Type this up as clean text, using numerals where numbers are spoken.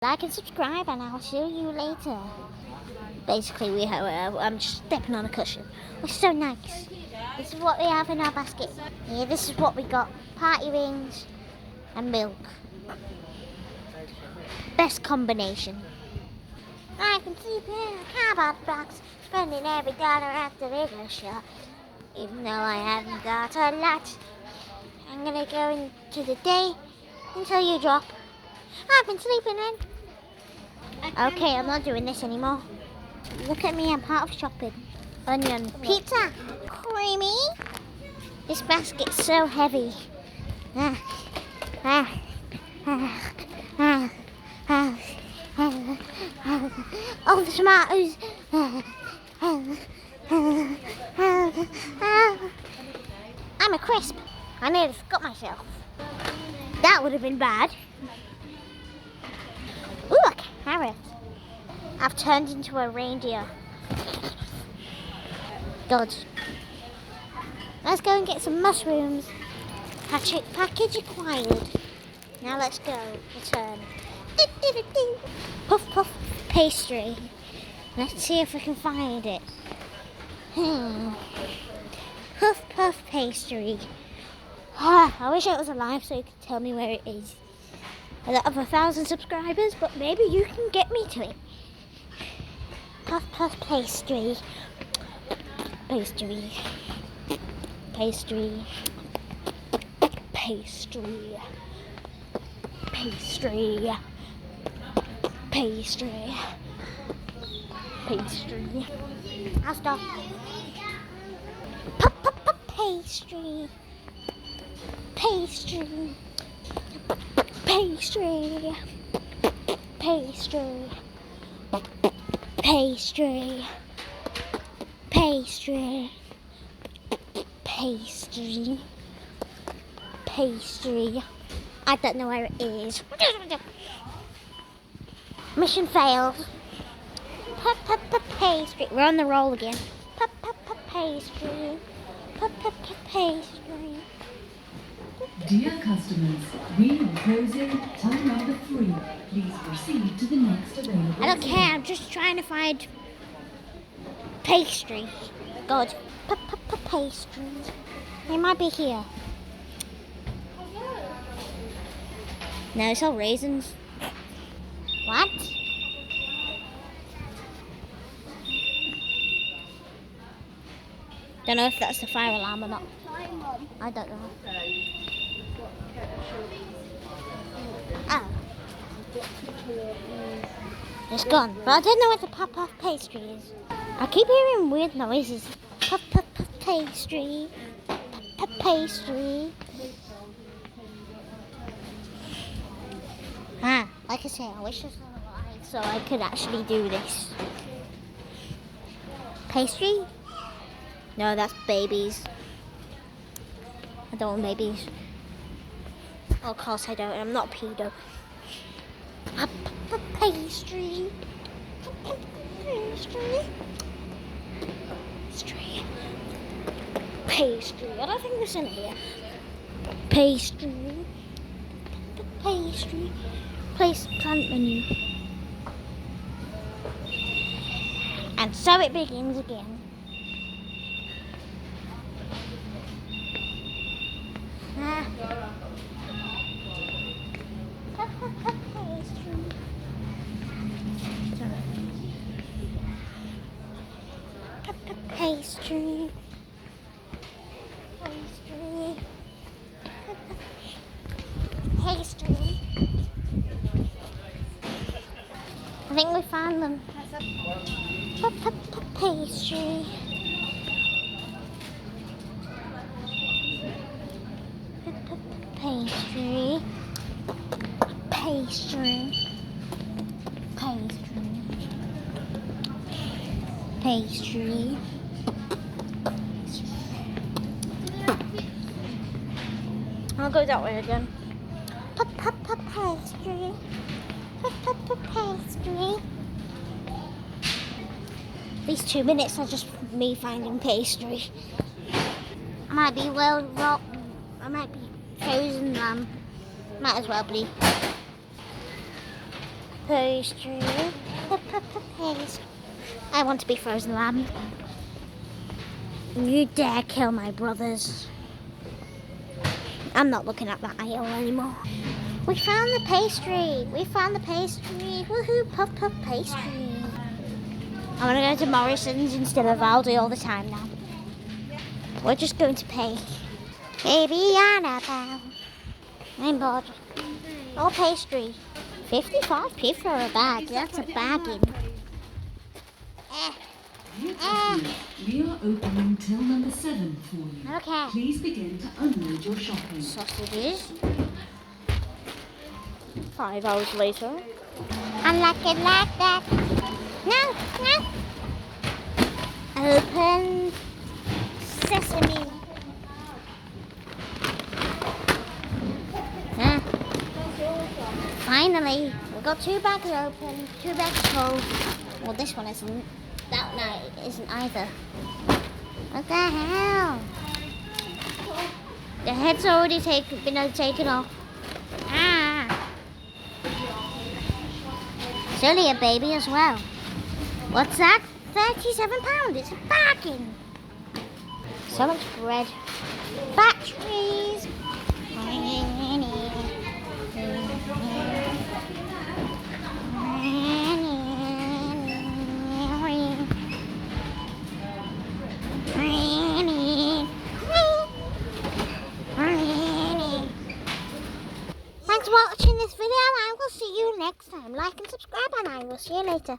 Like and subscribe, and I'll see you later. Basically, I'm just stepping on a cushion, which is so nice. This is what we have in our basket. Yeah, this is what we got: party rings and milk. Best combination. I can sleep in a cardboard box, spending every dollar at the liquor shop. Even though I haven't got a lot, I'm gonna go into the day until you drop. I've been sleeping in. Okay, I'm not doing this anymore. Look at me, I'm part of shopping. Onion pizza, creamy. This basket's so heavy. Oh, the tomatoes. I'm a crisp. I nearly forgot myself. That would have been bad. Ooh, a carrot. I've turned into a reindeer. God. Let's go and get some mushrooms. Package acquired. Now let's go. Return. Puff puff pastry. Let's see if we can find it. Puff puff pastry. I wish it was alive so you could tell me where it is. I don't have 1,000 subscribers, but maybe you can get me to it. Puff puff pastry. Pastry. Pastry. Pastry. Pastry. Pastry. Pastry. I'll stop. Puff puff puff pastry. Pastry. Pastry. Pastry. Pastry. Pastry. Pastry. Pastry. I don't know where it is. Mission failed. Pastry. We're on the roll again. Pastry. Pastry. Dear customers, we are closing on number 3. Please proceed to the next available. I don't care, I'm just trying to find pastry. God. Pastry. They might be here. No, it's all raisins. What? Don't know if that's the fire alarm or not. I don't know. Oh. It's gone. But I don't know what the puff puff pastry is. I keep hearing weird noises. Puff puff puff pastry. Puff puff pastry. Like I say, I wish this was alive so I could actually do this. Pastry? No, that's babies. I don't want babies. Of course I don't. I'm not a pedo. Pastry. Pastry. Pastry. Pastry. I don't think there's any here. Pastry. Pastry. Place plant menu. And so it begins again. Pastry. Pastry. Pastry. I think we found them. Pastry. Pastry. Pastry. Pastry. Pastry. I'll go that way again. Pastry. Pastry. These 2 minutes are just me finding pastry. I might be I might be frozen lamb. Might as well be. pastry. Pastry. I want to be frozen lamb. You dare kill my brothers. I'm not looking at that aisle anymore. We found the pastry. We found the pastry. Woohoo, puff puff pastry. I'm gonna go to Morrison's instead of Aldi all the time now. We're just going to pay. Baby Annabelle. I'm bored. All pastry. 55p for a bag. That's a bagging. Dear customers, we are opening till number 7 for you. Okay. Please begin to unload your shopping. Sausages. 5 hours later. I like it like that. No, no. Open sesame. Huh? Finally, we got 2 bags open, 2 bags full. Well, this one isn't. That night isn't either. What the hell? The head's already been taken off. Ah. It's only a baby as well. What's that? £37. It's a bargain. So much bread. Batteries. Thanks for watching this video. I will see you next time. Like and subscribe and I will see you later.